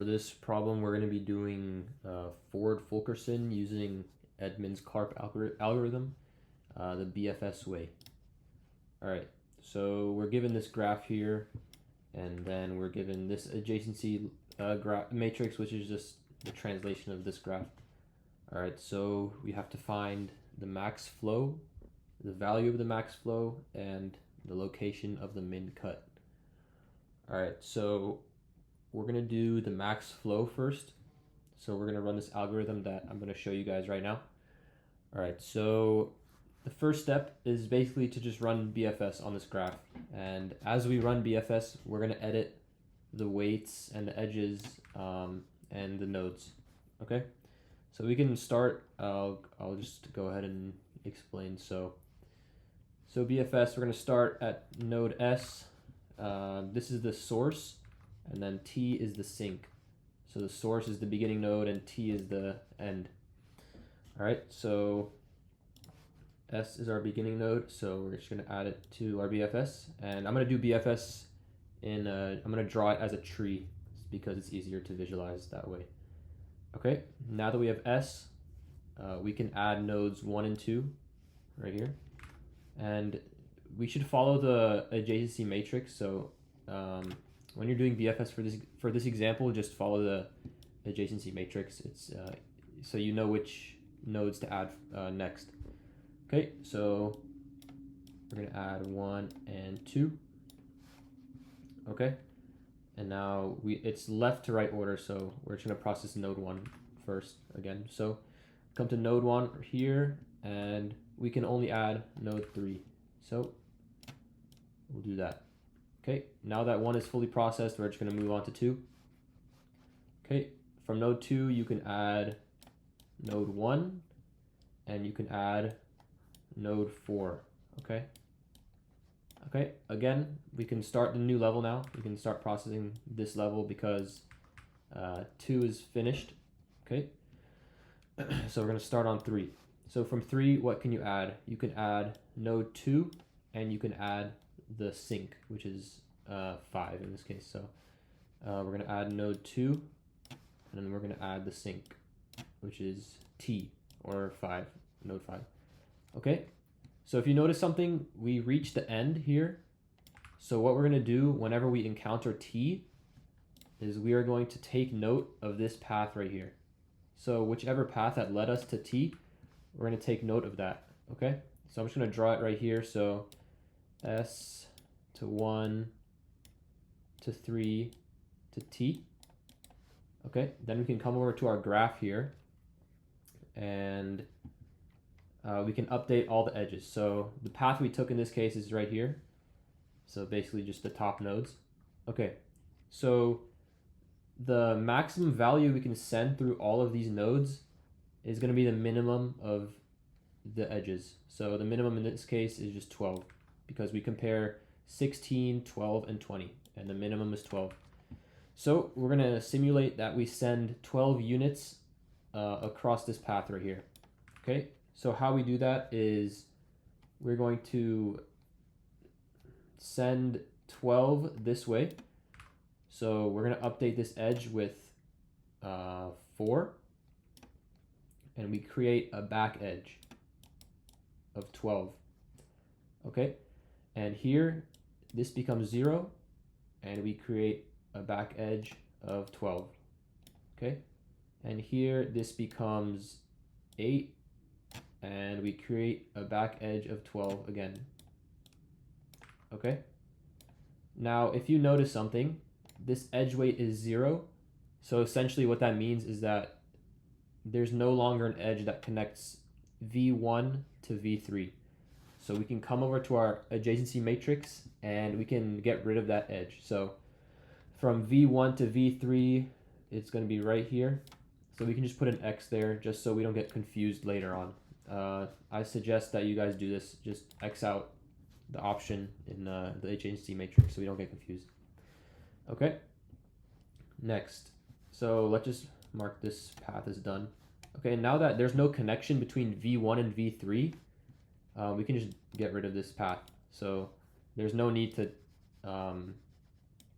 For this problem, we're going to be doing Ford-Fulkerson using Edmonds-Karp algorithm, the BFS way. All right, so we're given this graph here, and then we're given this adjacency matrix, which is just the translation of this graph. All right, so we have to find the max flow, the value of the max flow, and the location of the min cut. All right, so we're going to do the max flow first. So we're going to run this algorithm that I'm going to show you guys right now. All right, so the first step is basically to just run BFS on this graph. And as we run BFS, we're going to edit the weights and the edges and the nodes. Okay, so we can start. I'll just go ahead and explain. So BFS, we're going to start at node S. This is the source, and then T is the sink. So the source is the beginning node and T is the end. All right, so S is our beginning node, so we're just going to add it to our BFS. And I'm going to do BFS I'm going to draw it as a tree because it's easier to visualize that way. Okay, now that we have S, we can add nodes 1 and 2 right here. And we should follow the adjacency matrix. So when you're doing BFS for this example, just follow the adjacency matrix. It's so you know which nodes to add next. Okay, so we're gonna add 1 and 2. Okay, and now it's left to right order, so we're just gonna process node 1 first again. So come to node 1 here, and we can only add node 3. So we'll do that. Okay, now that 1 is fully processed, we're just going to move on to 2. Okay, from node 2, you can add node 1, and you can add node 4. Okay. Okay, again, we can start the new level now. We can start processing this level because 2 is finished. Okay, so we're going to start on 3. So from 3, what can you add? You can add node 2, and you can add the sink, which is 5 in this case. So we're going to add node 2, and then we're going to add the sink, which is T, or 5, node 5. Okay, so if you notice something, we reach the end here. So what we're going to do whenever we encounter T is we are going to take note of this path right here. So whichever path that led us to T, we're going to take note of that. Okay, so I'm just going to draw it right here. So S to 1 to 3 to T. Okay, then we can come over to our graph here, and we can update all the edges. So the path we took in this case is right here. So basically just the top nodes. Okay, so the maximum value we can send through all of these nodes is going to be the minimum of the edges. So the minimum in this case is just 12 because we compare 16, 12, and 20, and the minimum is 12. So we're going to simulate that we send 12 units across this path right here. Okay, so how we do that is we're going to send 12 this way. So we're going to update this edge with 4, and we create a back edge of 12. Okay, and here this becomes 0, and we create a back edge of 12. Okay, and here this becomes 8, and we create a back edge of 12 again. Okay, now if you notice something, this edge weight is 0. So essentially what that means is that there's no longer an edge that connects V1 to V3. So we can come over to our adjacency matrix and we can get rid of that edge. So from V1 to V3, it's going to be right here. So we can just put an X there just so we don't get confused later on. I suggest that you guys do this. Just X out the option in the adjacency matrix so we don't get confused. Okay, next. So let's just mark this path as done. Okay, now that there's no connection between V1 and V3, we can just get rid of this path. So there's no need to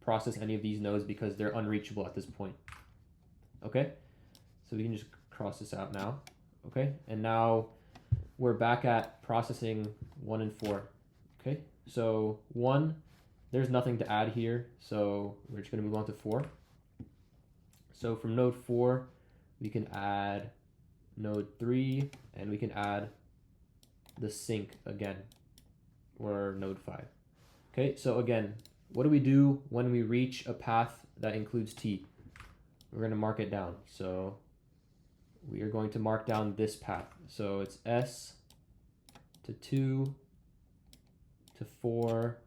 process any of these nodes because they're unreachable at this point. Okay, so we can just cross this out now. Okay, and now we're back at processing 1 and 4. Okay, so 1, there's nothing to add here, so we're just going to move on to 4. So from node 4, we can add node 3, and we can add the sync again, or node 5. Okay, so again, what do we do when we reach a path that includes T? We're going to mark it down. So we are going to mark down this path. So it's S to 2 to 4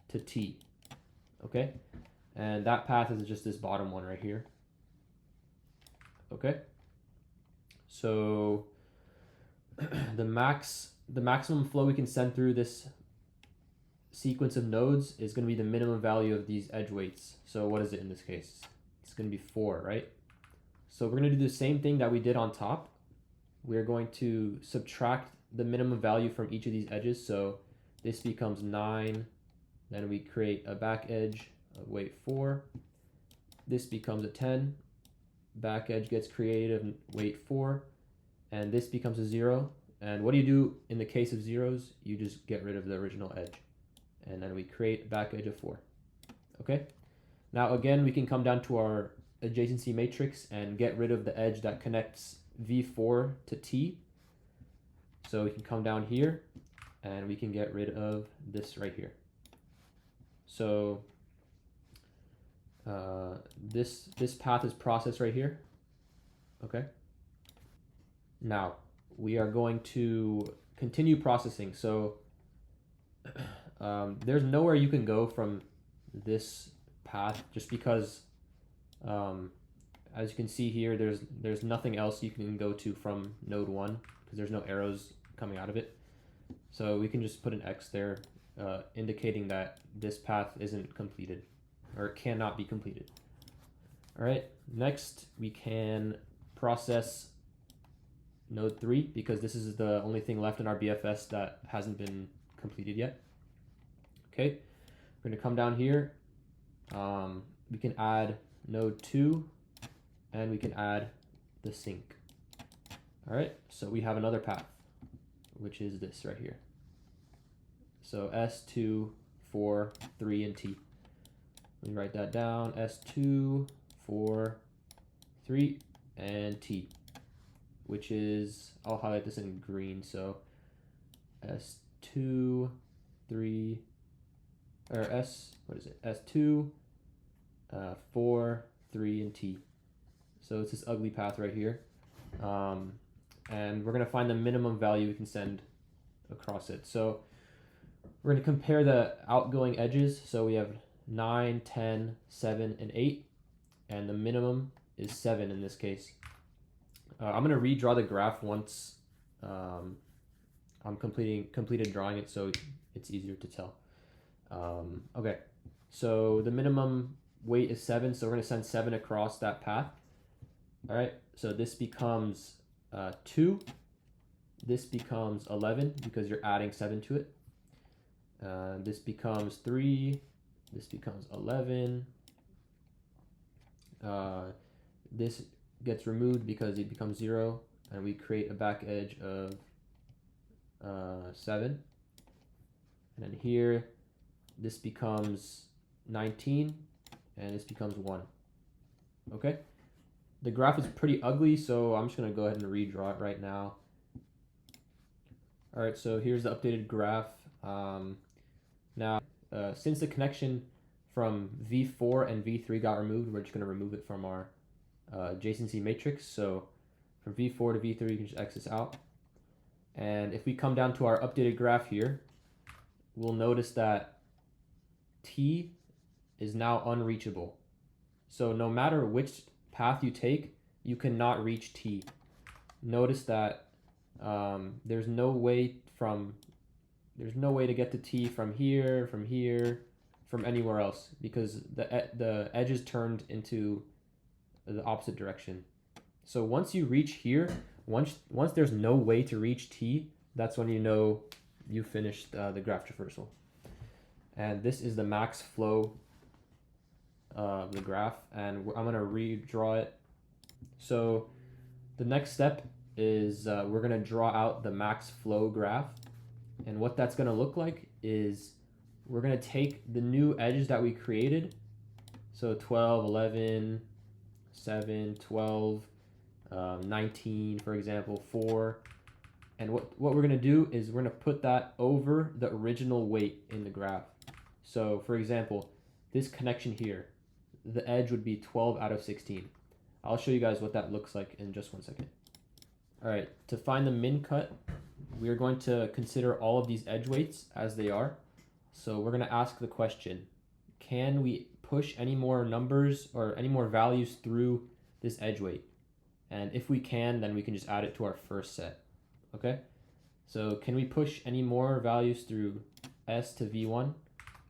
to T. Okay, and that path is just this bottom one right here. Okay, so the maximum flow we can send through this sequence of nodes is going to be the minimum value of these edge weights. So what is it in this case? It's going to be 4, right? So we're going to do the same thing that we did on top. We're going to subtract the minimum value from each of these edges. So this becomes 9. Then we create a back edge of weight 4. This becomes a 10. Back edge gets created of weight 4. And this becomes a 0. And what do you do in the case of zeros? You just get rid of the original edge. And then we create a back edge of 4. Okay? Now again, we can come down to our adjacency matrix and get rid of the edge that connects V4 to T. So we can come down here and we can get rid of this right here. So this path is processed right here. Okay. Now we are going to continue processing. So there's nowhere you can go from this path just because as you can see here, there's nothing else you can go to from node 1 because there's no arrows coming out of it. So we can just put an X there indicating that this path isn't completed or cannot be completed. All right, next we can process node 3 because this is the only thing left in our BFS that hasn't been completed yet. Okay, we're gonna come down here. We can add node 2 and we can add the sync. All right, so we have another path, which is this right here. So S2, 4, 3, and T. Let me write that down. S2, 4, 3, and T, which is, I'll highlight this in green. So S2, 3, or S2, 4, 3, and T. So it's this ugly path right here. And we're going to find the minimum value we can send across it. So we're going to compare the outgoing edges. So we have 9, 10, 7, and 8. And the minimum is 7 in this case. I'm going to redraw the graph once I'm completed drawing it so it's easier to tell. Okay, so the minimum weight is 7, so we're going to send 7 across that path. All right, so this becomes 2. This becomes 11 because you're adding 7 to it. This becomes 3. This becomes 11. This gets removed because it becomes 0, and we create a back edge of 7. And then here, this becomes 19, and this becomes 1. Okay? The graph is pretty ugly, so I'm just going to go ahead and redraw it right now. All right, so here's the updated graph. Now, since the connection from V4 and V3 got removed, we're just going to remove it from our adjacency matrix. So from V4 to V3, you can just X this out. And if we come down to our updated graph here, we'll notice that T is now unreachable. So no matter which path you take, you cannot reach T. Notice that there's no way to get to T from here, from anywhere else, because the edge is turned into the opposite direction. So once you reach here, once there's no way to reach T, that's when you know you finished the graph traversal. And this is the max flow of the graph, and I'm going to redraw it So the next step is we're going to draw out the max flow graph. And what that's going to look like is we're going to take the new edges that we created. So 12, 11, 7, 12, 19, for example, 4. And what we're going to do is we're going to put that over the original weight in the graph. So for example, this connection here, the edge would be 12 out of 16. I'll show you guys what that looks like in just 1 second. All right, to find the min cut, we are going to consider all of these edge weights as they are. So we're going to ask the question, can we push any more numbers or any more values through this edge weight? And if we can, then we can just add it to our first set. Okay, so can we push any more values through S to V1?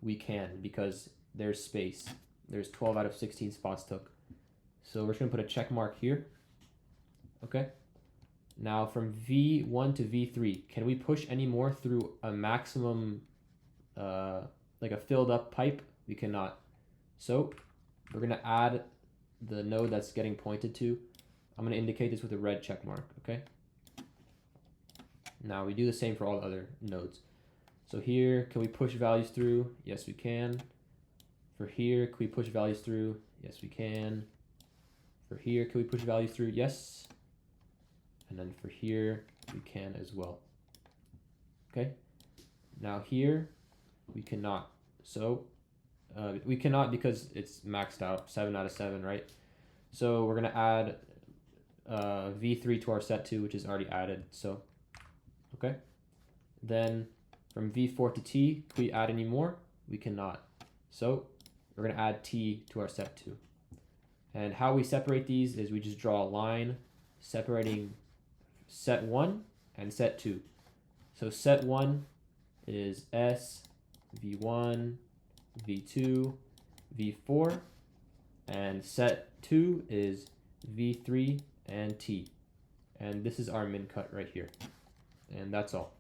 We can, because there's space. There's 12 out of 16 spots took. So we're just going to put a check mark here. Okay. Now from V1 to V3, can we push any more through a maximum, like a filled up pipe? We cannot. So we're going to add the node that's getting pointed to. I'm going to indicate this with a red check mark. Okay. Now we do the same for all the other nodes. So here, can we push values through? Yes, we can. For here, can we push values through? Yes, we can. For here, can we push values through? Yes. And then for here, we can as well. Okay. Now here, we cannot. So we cannot because it's maxed out, 7 out of 7, right? So we're going to add V3 to our set 2, which is already added. So, okay. Then from V4 to T, can we add any more? We cannot. So we're going to add T to our set 2. And how we separate these is we just draw a line separating set 1 and set 2. So set 1 is S, V1, V2, V4, and set 2 is V3 and T. And this is our min cut right here. And that's all.